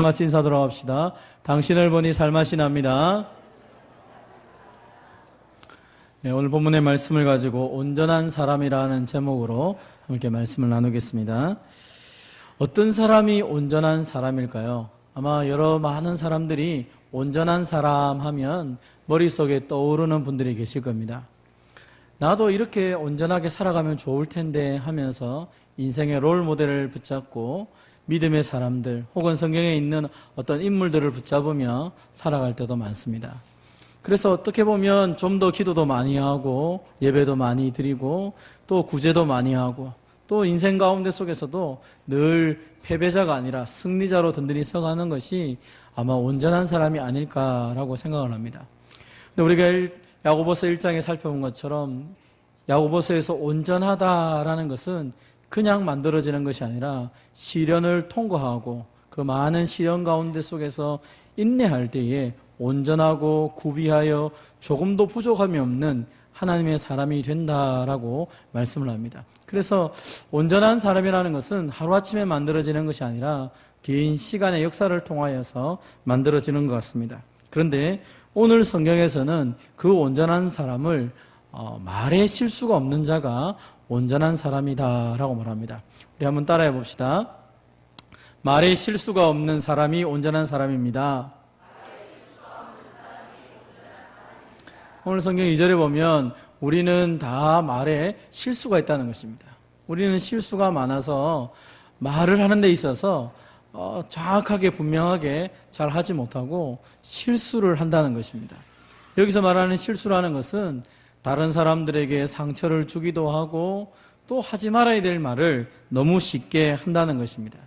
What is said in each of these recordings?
같이 인사드리도록 합시다. 당신을 보니 살맛이 납니다. 네, 오늘 본문의 말씀을 가지고 온전한 사람이라는 제목으로 함께 말씀을 나누겠습니다. 어떤 사람이 온전한 사람일까요? 아마 많은 사람들이 온전한 사람 하면 머릿속에 떠오르는 분들이 계실 겁니다. 나도 이렇게 온전하게 살아가면 좋을 텐데 하면서 인생의 롤 모델을 붙잡고 믿음의 사람들 혹은 성경에 있는 어떤 인물들을 붙잡으며 살아갈 때도 많습니다. 그래서 어떻게 보면 좀 더 기도도 많이 하고 예배도 많이 드리고 또 구제도 많이 하고 또 인생 가운데 속에서도 늘 패배자가 아니라 승리자로 든든히 서가는 것이 아마 온전한 사람이 아닐까라고 생각을 합니다. 근데 우리가 야고보서 1장에 살펴본 것처럼 야고보서에서 온전하다라는 것은 그냥 만들어지는 것이 아니라 시련을 통과하고 그 많은 시련 가운데 속에서 인내할 때에 온전하고 구비하여 조금도 부족함이 없는 하나님의 사람이 된다라고 말씀을 합니다. 그래서 온전한 사람이라는 것은 하루아침에 만들어지는 것이 아니라 긴 시간의 역사를 통하여서 만들어지는 것 같습니다. 그런데 오늘 성경에서는 그 온전한 사람을 말에 실수가 없는 자가 온전한 사람이다라고 말합니다. 우리 한번 따라해 봅시다. 말에 실수가 없는 사람이 온전한 사람입니다. 오늘 성경 2절에 보면 우리는 다 말에 실수가 있다는 것입니다. 우리는 실수가 많아서 말을 하는 데 있어서 정확하게 분명하게 잘 하지 못하고 실수를 한다는 것입니다. 여기서 말하는 실수라는 것은 다른 사람들에게 상처를 주기도 하고 또 하지 말아야 될 말을 너무 쉽게 한다는 것입니다.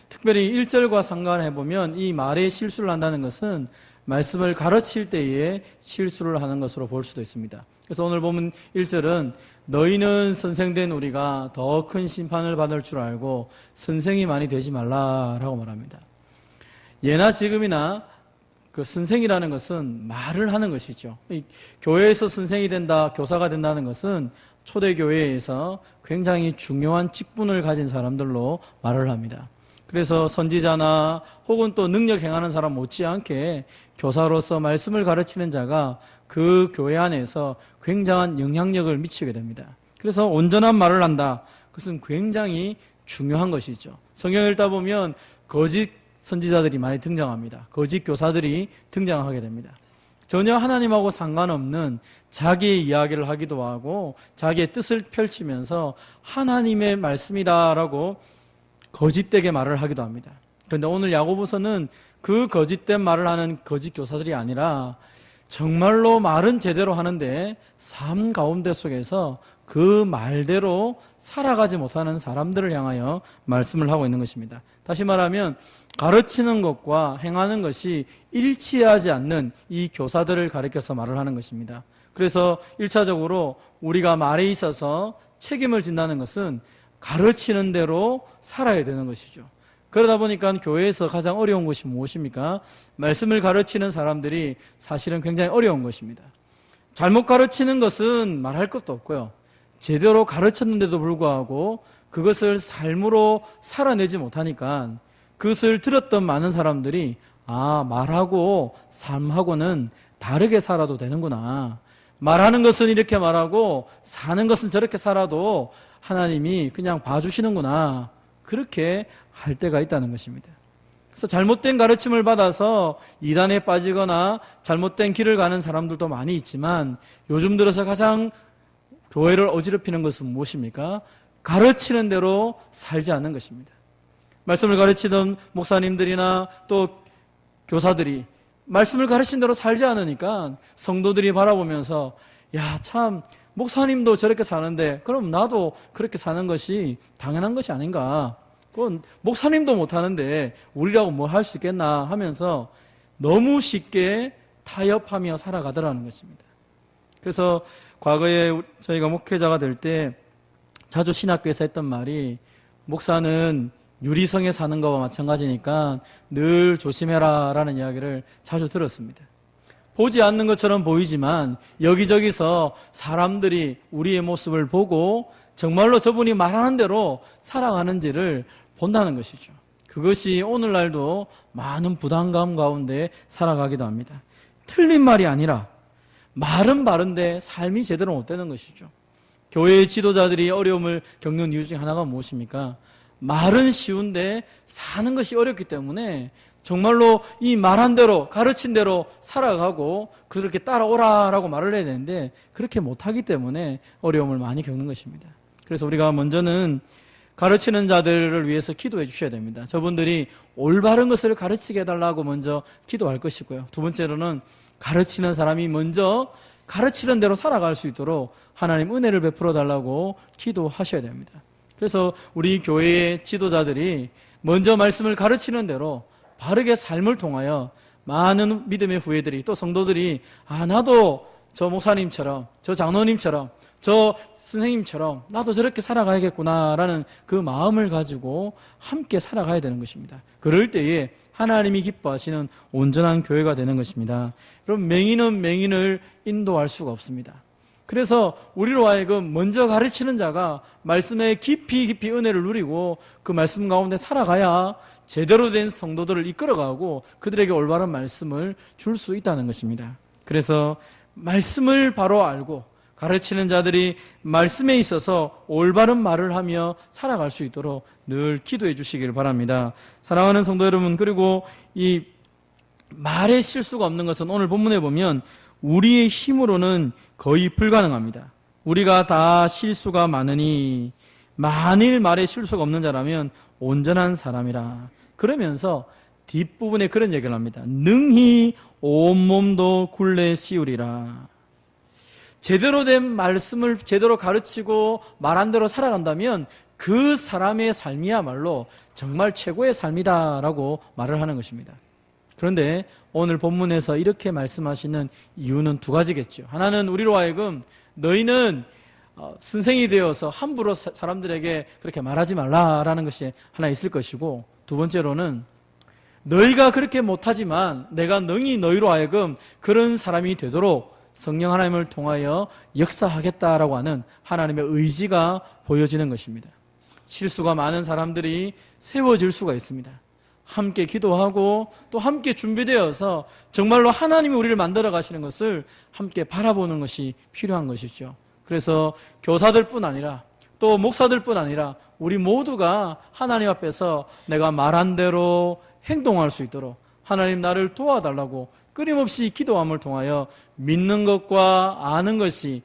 특별히 1절과 상관해보면 이 말에 실수를 한다는 것은 말씀을 가르칠 때에 실수를 하는 것으로 볼 수도 있습니다. 그래서 오늘 보면 1절은 너희는 선생된 우리가 더 큰 심판을 받을 줄 알고 선생이 많이 되지 말라라고 말합니다. 예나 지금이나 그 선생이라는 것은 말을 하는 것이죠. 교회에서 선생이 된다, 교사가 된다는 것은 초대교회에서 굉장히 중요한 직분을 가진 사람들로 말을 합니다. 그래서 선지자나 혹은 또 능력 행하는 사람 못지않게 교사로서 말씀을 가르치는 자가 그 교회 안에서 굉장한 영향력을 미치게 됩니다. 그래서 온전한 말을 한다. 그것은 굉장히 중요한 것이죠. 성경을 읽다 보면 거짓 선지자들이 많이 등장합니다. 거짓 교사들이 등장하게 됩니다. 전혀 하나님하고 상관없는 자기의 이야기를 하기도 하고 자기의 뜻을 펼치면서 하나님의 말씀이다라고 거짓되게 말을 하기도 합니다. 그런데 오늘 야고보서는 그 거짓된 말을 하는 거짓 교사들이 아니라 정말로 말은 제대로 하는데 삶 가운데 속에서 그 말대로 살아가지 못하는 사람들을 향하여 말씀을 하고 있는 것입니다. 다시 말하면 가르치는 것과 행하는 것이 일치하지 않는 이 교사들을 가리켜서 말을 하는 것입니다. 그래서 1차적으로 우리가 말에 있어서 책임을 진다는 것은 가르치는 대로 살아야 되는 것이죠. 그러다 보니까 교회에서 가장 어려운 것이 무엇입니까? 말씀을 가르치는 사람들이 사실은 굉장히 어려운 것입니다. 잘못 가르치는 것은 말할 것도 없고요. 제대로 가르쳤는데도 불구하고 그것을 삶으로 살아내지 못하니까 그것을 들었던 많은 사람들이 말하고 삶하고는 다르게 살아도 되는구나. 말하는 것은 이렇게 말하고 사는 것은 저렇게 살아도 하나님이 그냥 봐주시는구나. 그렇게 할 때가 있다는 것입니다. 그래서 잘못된 가르침을 받아서 이단에 빠지거나 잘못된 길을 가는 사람들도 많이 있지만 요즘 들어서 가장 교회를 어지럽히는 것은 무엇입니까? 가르치는 대로 살지 않는 것입니다. 말씀을 가르치던 목사님들이나 또 교사들이 말씀을 가르친 대로 살지 않으니까 성도들이 바라보면서 참 목사님도 저렇게 사는데 그럼 나도 그렇게 사는 것이 당연한 것이 아닌가. 그건 목사님도 못하는데 우리라고 뭐 할 수 있겠나 하면서 너무 쉽게 타협하며 살아가더라는 것입니다. 그래서 과거에 저희가 목회자가 될 때 자주 신학교에서 했던 말이 목사는 유리성에 사는 것과 마찬가지니까 늘 조심해라 라는 이야기를 자주 들었습니다. 보지 않는 것처럼 보이지만 여기저기서 사람들이 우리의 모습을 보고 정말로 저분이 말하는 대로 살아가는지를 본다는 것이죠. 그것이 오늘날도 많은 부담감 가운데 살아가기도 합니다. 틀린 말이 아니라 말은 바른데 삶이 제대로 못 되는 것이죠. 교회의 지도자들이 어려움을 겪는 이유 중에 하나가 무엇입니까? 말은 쉬운데 사는 것이 어렵기 때문에 정말로 이 말한 대로 가르친 대로 살아가고 그렇게 따라오라라고 말을 해야 되는데 그렇게 못하기 때문에 어려움을 많이 겪는 것입니다. 그래서 우리가 먼저는 가르치는 자들을 위해서 기도해 주셔야 됩니다. 저분들이 올바른 것을 가르치게 해달라고 먼저 기도할 것이고요. 두 번째로는 가르치는 사람이 먼저 가르치는 대로 살아갈 수 있도록 하나님 은혜를 베풀어 달라고 기도하셔야 됩니다. 그래서 우리 교회의 지도자들이 먼저 말씀을 가르치는 대로 바르게 삶을 통하여 많은 믿음의 후예들이 또 성도들이 나도 저 목사님처럼 저 장로님처럼 저 선생님처럼 나도 저렇게 살아가야겠구나라는 그 마음을 가지고 함께 살아가야 되는 것입니다. 그럴 때에 하나님이 기뻐하시는 온전한 교회가 되는 것입니다. 그럼 맹인은 맹인을 인도할 수가 없습니다. 그래서 우리로 하여금 먼저 가르치는 자가 말씀에 깊이 은혜를 누리고 그 말씀 가운데 살아가야 제대로 된 성도들을 이끌어가고 그들에게 올바른 말씀을 줄 수 있다는 것입니다. 그래서 말씀을 바로 알고 가르치는 자들이 말씀에 있어서 올바른 말을 하며 살아갈 수 있도록 늘 기도해 주시길 바랍니다. 사랑하는 성도 여러분, 그리고 이 말에 실수가 없는 것은 오늘 본문에 보면 우리의 힘으로는 거의 불가능합니다. 우리가 다 실수가 많으니 만일 말에 실수가 없는 자라면 온전한 사람이라. 그러면서 뒷부분에 그런 얘기를 합니다. 능히 온몸도 굴레 씌우리라. 제대로 된 말씀을 제대로 가르치고 말한 대로 살아간다면 그 사람의 삶이야말로 정말 최고의 삶이다라고 말을 하는 것입니다. 그런데 오늘 본문에서 이렇게 말씀하시는 이유는 두 가지겠죠. 하나는 우리로 하여금 너희는 선생이 되어서 함부로 사람들에게 그렇게 말하지 말라라는 것이 하나 있을 것이고, 두 번째로는 너희가 그렇게 못하지만 내가 능히 너희로 하여금 그런 사람이 되도록 성령 하나님을 통하여 역사하겠다라고 하는 하나님의 의지가 보여지는 것입니다. 실수가 많은 사람들이 세워질 수가 있습니다. 함께 기도하고 또 함께 준비되어서 정말로 하나님이 우리를 만들어 가시는 것을 함께 바라보는 것이 필요한 것이죠. 그래서 교사들뿐 아니라 또 목사들뿐 아니라 우리 모두가 하나님 앞에서 내가 말한 대로 행동할 수 있도록 하나님 나를 도와달라고 끊임없이 기도함을 통하여 믿는 것과 아는 것이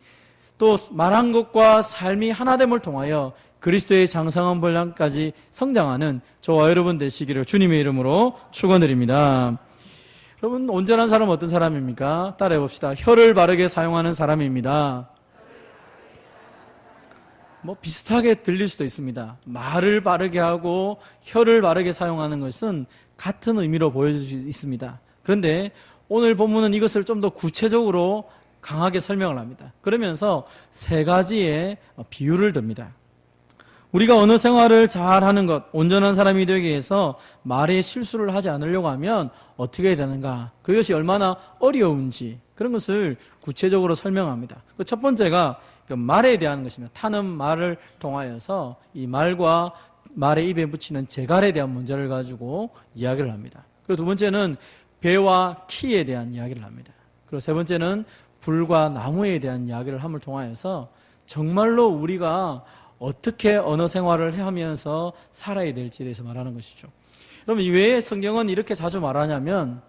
또 말한 것과 삶이 하나됨을 통하여 그리스도의 장성한 분량까지 성장하는 저와 여러분 되시기를 주님의 이름으로 축원드립니다. 여러분, 온전한 사람은 어떤 사람입니까? 따라해 봅시다. 혀를 바르게 사용하는 사람입니다. 비슷하게 들릴 수도 있습니다. 말을 바르게 하고 혀를 바르게 사용하는 것은 같은 의미로 보여질 수 있습니다. 그런데 오늘 본문은 이것을 좀 더 구체적으로 강하게 설명을 합니다. 그러면서 세 가지의 비유를 듭니다. 우리가 언어 생활을 잘하는 것, 온전한 사람이 되기 위해서 말에 실수를 하지 않으려고 하면 어떻게 해야 되는가, 그것이 얼마나 어려운지 그런 것을 구체적으로 설명합니다. 첫 번째가 말에 대한 것입니다. 타는 말을 통하여서 이 말과 말의 입에 붙이는 재갈에 대한 문제를 가지고 이야기를 합니다. 그리고 두 번째는 배와 키에 대한 이야기를 합니다. 그리고 세 번째는 불과 나무에 대한 이야기를 함을 통하여서 정말로 우리가 어떻게 언어 생활을 하면서 살아야 될지에 대해서 말하는 것이죠. 그럼 왜 성경은 이렇게 자주 말하냐면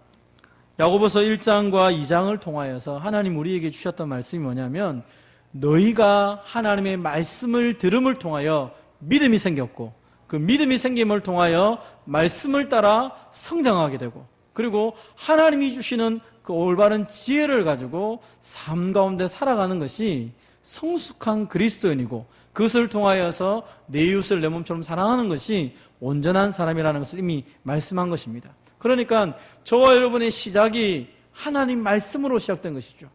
야고보서 1장과 2장을 통하여서 하나님 우리에게 주셨던 말씀이 뭐냐면 너희가 하나님의 말씀을 들음을 통하여 믿음이 생겼고 그 믿음이 생김을 통하여 말씀을 따라 성장하게 되고 그리고 하나님이 주시는 그 올바른 지혜를 가지고 삶 가운데 살아가는 것이 성숙한 그리스도인이고 그것을 통하여서 내 이웃을 내 몸처럼 사랑하는 것이 온전한 사람이라는 것을 이미 말씀한 것입니다. 그러니까 저와 여러분의 시작이 하나님 말씀으로 시작된 것이죠.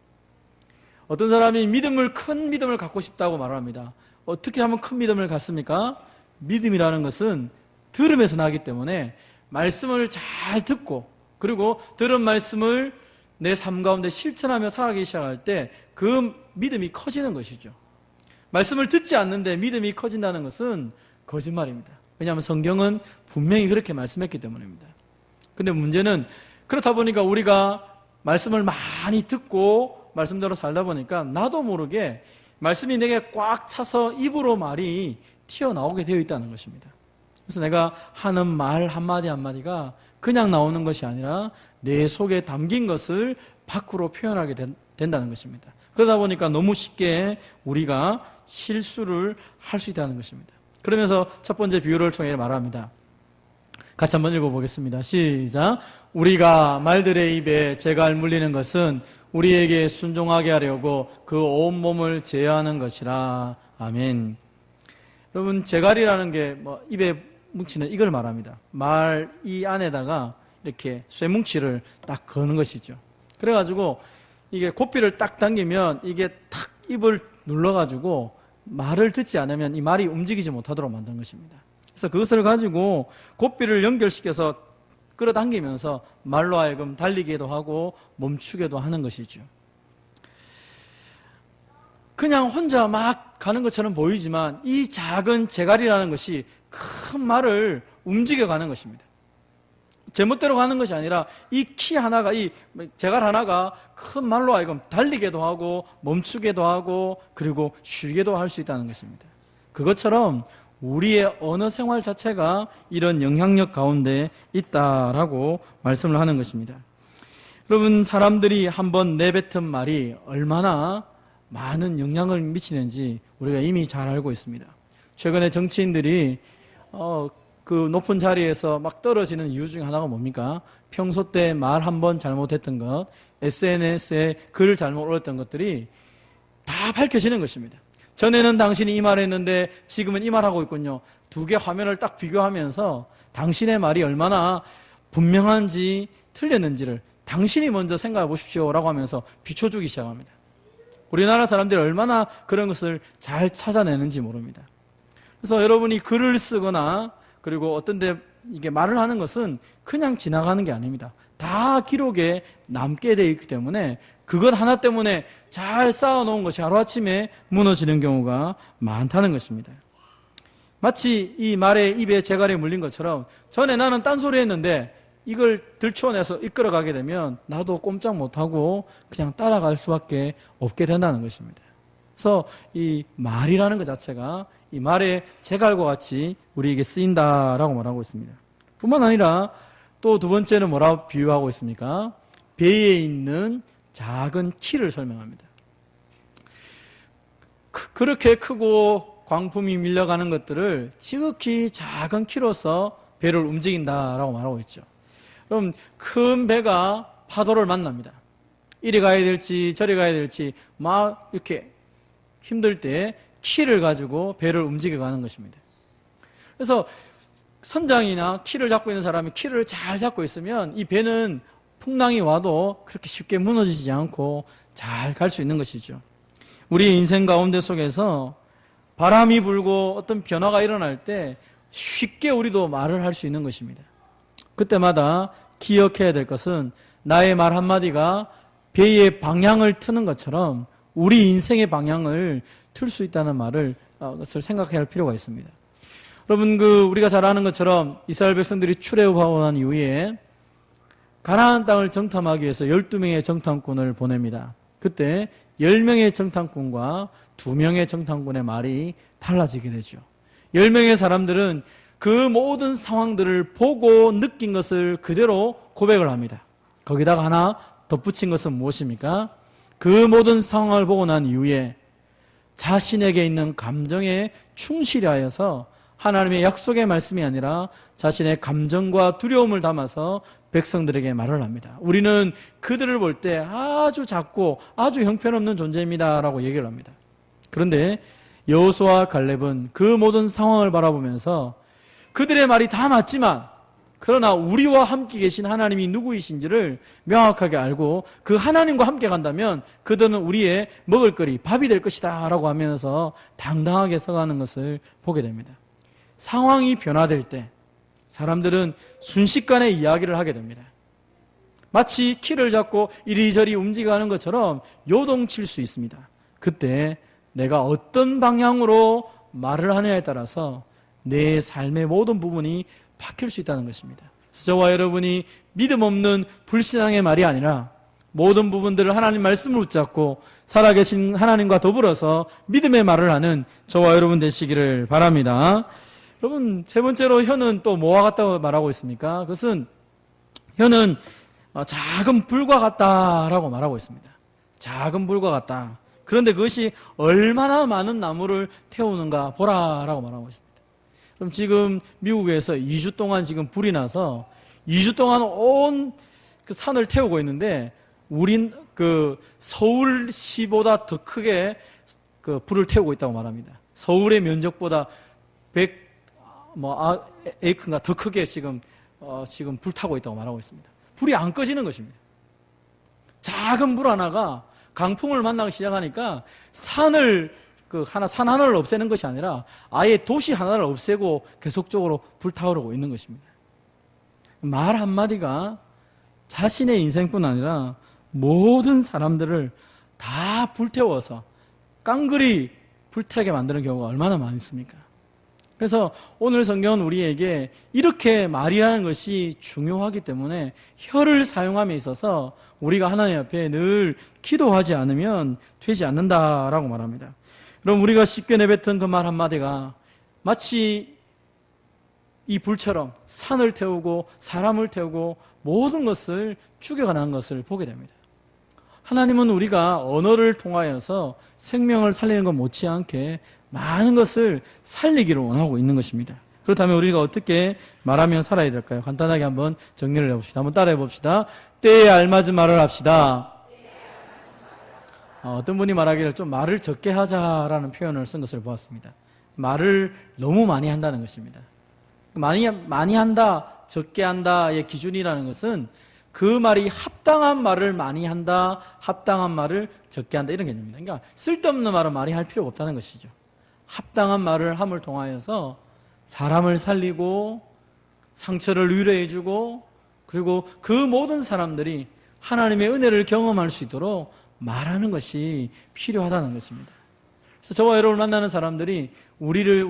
어떤 사람이 큰 믿음을 갖고 싶다고 말합니다. 어떻게 하면 큰 믿음을 갖습니까? 믿음이라는 것은 들음에서 나기 때문에 말씀을 잘 듣고 그리고 들은 말씀을 내 삶 가운데 실천하며 살아가기 시작할 때 그 믿음이 커지는 것이죠. 말씀을 듣지 않는데 믿음이 커진다는 것은 거짓말입니다. 왜냐하면 성경은 분명히 그렇게 말씀했기 때문입니다. 근데 문제는 그렇다 보니까 우리가 말씀을 많이 듣고 말씀대로 살다 보니까 나도 모르게 말씀이 내게 꽉 차서 입으로 말이 튀어나오게 되어 있다는 것입니다. 그래서 내가 하는 말 한마디 한마디가 그냥 나오는 것이 아니라 내 속에 담긴 것을 밖으로 표현하게 된다는 것입니다. 그러다 보니까 너무 쉽게 우리가 실수를 할 수 있다는 것입니다. 그러면서 첫 번째 비유를 통해 말합니다. 같이 한번 읽어보겠습니다. 시작. 우리가 말들의 입에 재갈 물리는 것은 우리에게 순종하게 하려고 그 온몸을 제어하는 것이라. 아멘. 여러분, 재갈이라는 게 입에 뭉치는 이걸 말합니다. 말 이 안에다가 이렇게 쇠뭉치를 딱 거는 것이죠. 그래가지고 이게 고삐를 딱 당기면 이게 탁 입을 눌러가지고 말을 듣지 않으면 이 말이 움직이지 못하도록 만든 것입니다. 그래서 그것을 가지고 고삐를 연결시켜서 끌어당기면서 말로 하여금 달리기도 하고 멈추게도 하는 것이죠. 그냥 혼자 막 가는 것처럼 보이지만 이 작은 재갈이라는 것이 큰 말을 움직여가는 것입니다. 제멋대로 가는 것이 아니라 이 키 하나가, 이 재갈 하나가 큰 말로 하여금 달리게도 하고 멈추게도 하고 그리고 쉬게도 할 수 있다는 것입니다. 그것처럼 우리의 언어 생활 자체가 이런 영향력 가운데 있다라고 말씀을 하는 것입니다. 여러분, 사람들이 한번 내뱉은 말이 얼마나 많은 영향을 미치는지 우리가 이미 잘 알고 있습니다. 최근에 정치인들이 그 높은 자리에서 막 떨어지는 이유 중에 하나가 뭡니까? 평소 때 말 한 번 잘못했던 것, SNS에 글 잘못 올렸던 것들이 다 밝혀지는 것입니다. 전에는 당신이 이 말을 했는데 지금은 이 말하고 있군요. 두 개 화면을 딱 비교하면서 당신의 말이 얼마나 분명한지 틀렸는지를 당신이 먼저 생각해 보십시오 라고 하면서 비춰주기 시작합니다. 우리나라 사람들이 얼마나 그런 것을 잘 찾아내는지 모릅니다. 그래서 여러분이 글을 쓰거나 그리고 어떤 데 이게 말을 하는 것은 그냥 지나가는 게 아닙니다. 다 기록에 남게 되어 있기 때문에 그것 하나 때문에 잘 쌓아놓은 것이 하루아침에 무너지는 경우가 많다는 것입니다. 마치 이 말의 입에 재갈이 물린 것처럼 전에 나는 딴소리 했는데 이걸 들춰내서 이끌어가게 되면 나도 꼼짝 못하고 그냥 따라갈 수밖에 없게 된다는 것입니다. 그래서 이 말이라는 것 자체가 이 말의 재갈과 같이 우리에게 쓰인다라고 말하고 있습니다. 뿐만 아니라 또 두 번째는 뭐라고 비유하고 있습니까? 배에 있는 작은 키를 설명합니다. 그렇게 크고 광품이 밀려가는 것들을 지극히 작은 키로서 배를 움직인다라고 말하고 있죠. 그럼 큰 배가 파도를 만납니다. 이리 가야 될지 저리 가야 될지 막 이렇게 힘들 때 키를 가지고 배를 움직여가는 것입니다. 그래서 선장이나 키를 잡고 있는 사람이 키를 잘 잡고 있으면 이 배는 풍랑이 와도 그렇게 쉽게 무너지지 않고 잘 갈 수 있는 것이죠. 우리 인생 가운데 속에서 바람이 불고 어떤 변화가 일어날 때 쉽게 우리도 말을 할 수 있는 것입니다. 그때마다 기억해야 될 것은 나의 말 한마디가 배의 방향을 트는 것처럼 우리 인생의 방향을 틀 수 있다는 것을 생각해야 할 필요가 있습니다. 여러분, 우리가 잘 아는 것처럼 이스라엘 백성들이 출애굽하고 난 이후에 가나안 땅을 정탐하기 위해서 12명의 정탐꾼을 보냅니다. 그때 10명의 정탐꾼과 2명의 정탐꾼의 말이 달라지게 되죠. 10명의 사람들은 그 모든 상황들을 보고 느낀 것을 그대로 고백을 합니다. 거기다가 하나 덧붙인 것은 무엇입니까? 그 모든 상황을 보고 난 이후에 자신에게 있는 감정에 충실하여서 하나님의 약속의 말씀이 아니라 자신의 감정과 두려움을 담아서 백성들에게 말을 합니다. 우리는 그들을 볼 때 아주 작고 아주 형편없는 존재입니다 라고 얘기를 합니다. 그런데 여호수아와 갈렙은 그 모든 상황을 바라보면서 그들의 말이 다 맞지만 그러나 우리와 함께 계신 하나님이 누구이신지를 명확하게 알고 그 하나님과 함께 간다면 그들은 우리의 먹을거리, 밥이 될 것이다 라고 하면서 당당하게 서가는 것을 보게 됩니다. 상황이 변화될 때 사람들은 순식간에 이야기를 하게 됩니다. 마치 키를 잡고 이리저리 움직여가는 것처럼 요동칠 수 있습니다. 그때 내가 어떤 방향으로 말을 하느냐에 따라서 내 삶의 모든 부분이 바뀔 수 있다는 것입니다. 저와 여러분이 믿음 없는 불신앙의 말이 아니라 모든 부분들을 하나님 말씀을 붙잡고 살아계신 하나님과 더불어서 믿음의 말을 하는 저와 여러분 되시기를 바랍니다. 여러분, 세 번째로 혀는 또 뭐와 같다고 말하고 있습니까? 그것은 혀는 작은 불과 같다라고 말하고 있습니다. 작은 불과 같다. 그런데 그것이 얼마나 많은 나무를 태우는가 보라라고 말하고 있습니다. 그럼 지금 미국에서 2주 동안 지금 불이 나서 2주 동안 온 그 산을 태우고 있는데 우린 그 서울시보다 더 크게 그 불을 태우고 있다고 말합니다. 서울의 면적보다 100 에이크가 더 크게 지금 불타고 있다고 말하고 있습니다. 불이 안 꺼지는 것입니다. 작은 불 하나가 강풍을 만나기 시작하니까 산 하나를 없애는 것이 아니라 아예 도시 하나를 없애고 계속적으로 불타오르고 있는 것입니다. 말 한마디가 자신의 인생뿐 아니라 모든 사람들을 다 불태워서 깡그리 불타게 만드는 경우가 얼마나 많습니까? 그래서 오늘 성경은 우리에게 이렇게 말이라는 것이 중요하기 때문에 혀를 사용함에 있어서 우리가 하나님 앞에 늘 기도하지 않으면 되지 않는다라고 말합니다. 그럼 우리가 쉽게 내뱉은 그 말 한마디가 마치 이 불처럼 산을 태우고 사람을 태우고 모든 것을 죽여가는 것을 보게 됩니다. 하나님은 우리가 언어를 통하여서 생명을 살리는 것 못지않게 많은 것을 살리기를 원하고 있는 것입니다. 그렇다면 우리가 어떻게 말하면 살아야 될까요? 간단하게 한번 정리를 해봅시다. 한번 따라해 봅시다. 때에 알맞은 말을 합시다. 어떤 분이 말하기를 좀 말을 적게 하자라는 표현을 쓴 것을 보았습니다. 말을 너무 많이 한다는 것입니다. 많이 한다, 적게 한다의 기준이라는 것은 그 말이 합당한 말을 많이 한다, 합당한 말을 적게 한다 이런 개념입니다. 그러니까 쓸데없는 말은 많이 할 필요가 없다는 것이죠. 합당한 말을 함을 통하여서 사람을 살리고 상처를 위로해주고 그리고 그 모든 사람들이 하나님의 은혜를 경험할 수 있도록 말하는 것이 필요하다는 것입니다. 그래서 저와 여러분을 만나는 사람들이 우리를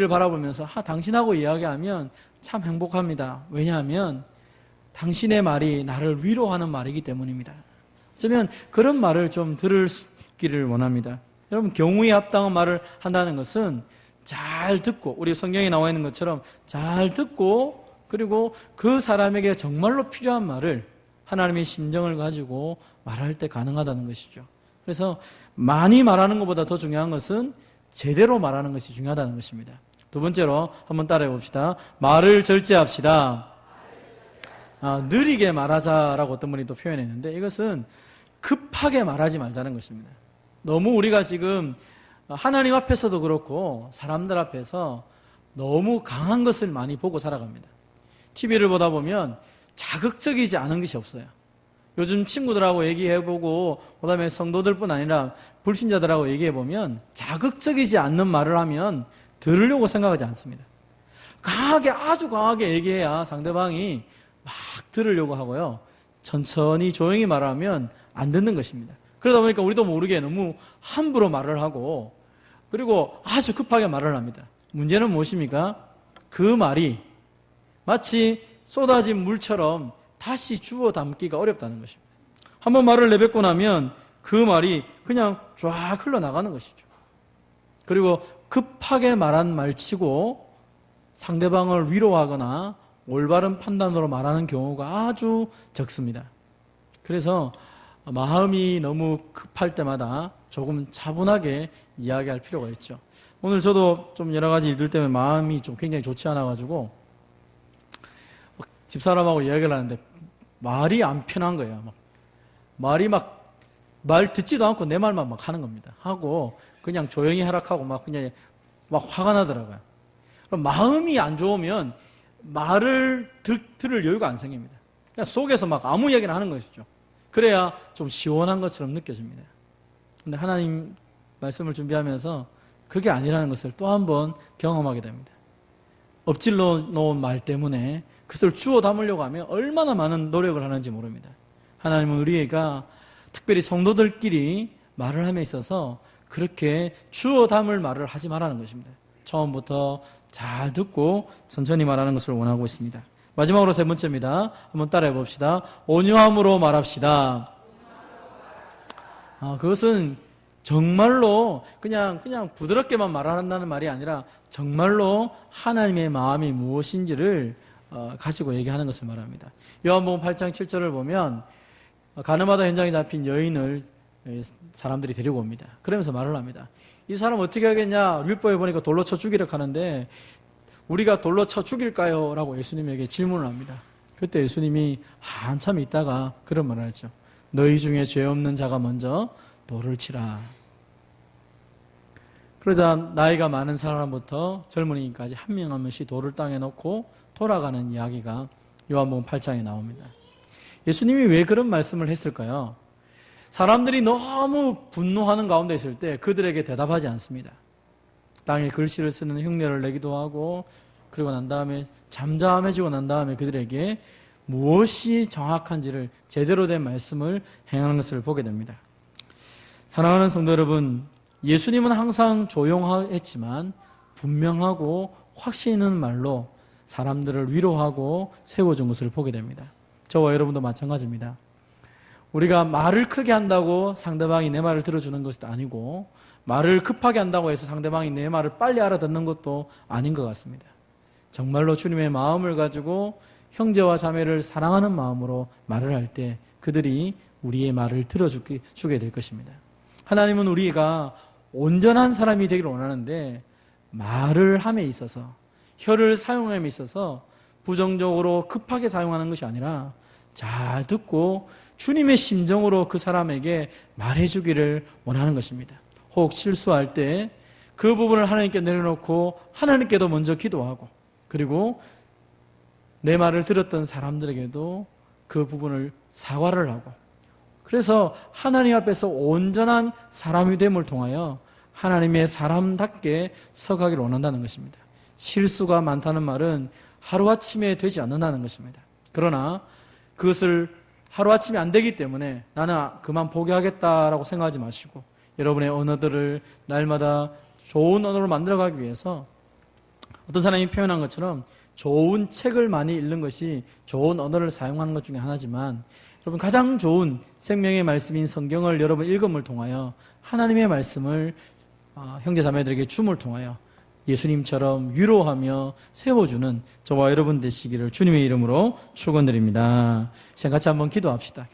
바라보면서 당신하고 이야기하면 참 행복합니다. 왜냐하면 당신의 말이 나를 위로하는 말이기 때문입니다. 어쩌면 그런 말을 좀 들을기를 원합니다. 여러분, 경우에 합당한 말을 한다는 것은 잘 듣고 우리 성경에 나와 있는 것처럼 잘 듣고 그리고 그 사람에게 정말로 필요한 말을 하나님의 심정을 가지고 말할 때 가능하다는 것이죠. 그래서 많이 말하는 것보다 더 중요한 것은 제대로 말하는 것이 중요하다는 것입니다. 두 번째로 한번 따라해 봅시다. 말을 절제합시다. 느리게 말하자라고 어떤 분이 또 표현했는데 이것은 급하게 말하지 말자는 것입니다. 너무 우리가 지금 하나님 앞에서도 그렇고 사람들 앞에서 너무 강한 것을 많이 보고 살아갑니다. TV를 보다 보면 자극적이지 않은 것이 없어요. 요즘 친구들하고 얘기해보고 그다음에 성도들뿐 아니라 불신자들하고 얘기해보면 자극적이지 않는 말을 하면 들으려고 생각하지 않습니다. 아주 강하게 얘기해야 상대방이 막 들으려고 하고요. 천천히 조용히 말하면 안 듣는 것입니다. 그러다 보니까 우리도 모르게 너무 함부로 말을 하고 그리고 아주 급하게 말을 합니다. 문제는 무엇입니까? 그 말이 마치 쏟아진 물처럼 다시 주워 담기가 어렵다는 것입니다. 한번 말을 내뱉고 나면 그 말이 그냥 쫙 흘러나가는 것이죠. 그리고 급하게 말한 말치고 상대방을 위로하거나 올바른 판단으로 말하는 경우가 아주 적습니다. 그래서 마음이 너무 급할 때마다 조금 차분하게 이야기할 필요가 있죠. 오늘 저도 좀 여러 가지 일들 때문에 마음이 좀 굉장히 좋지 않아가지고 집사람하고 이야기를 하는데 말이 안 편한 거예요. 말 듣지도 않고 내 말만 막 하는 겁니다. 하고 그냥 조용히 하락하고 그냥 화가 나더라고요. 그럼 마음이 안 좋으면 말을 들을 여유가 안 생깁니다. 그냥 속에서 아무 이야기나 하는 것이죠. 그래야 좀 시원한 것처럼 느껴집니다. 근데 하나님 말씀을 준비하면서 그게 아니라는 것을 또 한 번 경험하게 됩니다. 엎질러 놓은 말 때문에 그것을 주워 담으려고 하면 얼마나 많은 노력을 하는지 모릅니다. 하나님은 우리가 특별히 성도들끼리 말을 함에 있어서 그렇게 주워 담을 말을 하지 말라는 것입니다. 처음부터 잘 듣고 천천히 말하는 것을 원하고 있습니다. 마지막으로 세 번째입니다. 한번 따라해 봅시다. 온유함으로 말합시다. 그것은 정말로 그냥 부드럽게만 말한다는 말이 아니라 정말로 하나님의 마음이 무엇인지를 가지고 얘기하는 것을 말합니다. 요한복음 8장 7절을 보면 가늠하다 현장에 잡힌 여인을 사람들이 데리고 옵니다. 그러면서 말을 합니다. 이 사람 어떻게 하겠냐? 율법에 보니까 돌로 쳐 죽이라 하는데 우리가 돌로 쳐 죽일까요? 라고 예수님에게 질문을 합니다. 그때 예수님이 한참 있다가 그런 말을 하죠. 너희 중에 죄 없는 자가 먼저 돌을 치라. 그러자 나이가 많은 사람부터 젊은이까지 한 명 한 명씩 돌을 땅에 놓고 돌아가는 이야기가 요한복음 8장에 나옵니다. 예수님이 왜 그런 말씀을 했을까요? 사람들이 너무 분노하는 가운데 있을 때 그들에게 대답하지 않습니다. 땅에 글씨를 쓰는 흉내를 내기도 하고 그리고 난 다음에 잠잠해지고 난 다음에 그들에게 무엇이 정확한지를 제대로 된 말씀을 행하는 것을 보게 됩니다. 사랑하는 성도 여러분, 예수님은 항상 조용했지만 분명하고 확신 있는 말로 사람들을 위로하고 세워준 것을 보게 됩니다. 저와 여러분도 마찬가지입니다. 우리가 말을 크게 한다고 상대방이 내 말을 들어주는 것도 아니고 말을 급하게 한다고 해서 상대방이 내 말을 빨리 알아듣는 것도 아닌 것 같습니다. 정말로 주님의 마음을 가지고 형제와 자매를 사랑하는 마음으로 말을 할 때 그들이 우리의 말을 들어주게 될 것입니다. 하나님은 우리가 온전한 사람이 되기를 원하는데 말을 함에 있어서 혀를 사용함에 있어서 부정적으로 급하게 사용하는 것이 아니라 잘 듣고 주님의 심정으로 그 사람에게 말해주기를 원하는 것입니다. 혹 실수할 때 그 부분을 하나님께 내려놓고 하나님께도 먼저 기도하고 그리고 내 말을 들었던 사람들에게도 그 부분을 사과를 하고 그래서 하나님 앞에서 온전한 사람이 됨을 통하여 하나님의 사람답게 서가기를 원한다는 것입니다. 실수가 많다는 말은 하루아침에 되지 않는다는 것입니다. 그러나 그것을 하루아침에 안 되기 때문에 나는 그만 포기하겠다라고 생각하지 마시고 여러분의 언어들을 날마다 좋은 언어로 만들어가기 위해서 어떤 사람이 표현한 것처럼 좋은 책을 많이 읽는 것이 좋은 언어를 사용하는 것 중에 하나지만 여러분 가장 좋은 생명의 말씀인 성경을 여러분 읽음을 통하여 하나님의 말씀을 형제자매들에게 줌을 통하여 예수님처럼 위로하며 세워주는 저와 여러분 되시기를 주님의 이름으로 축원드립니다. 시간 같이 한번 기도합시다.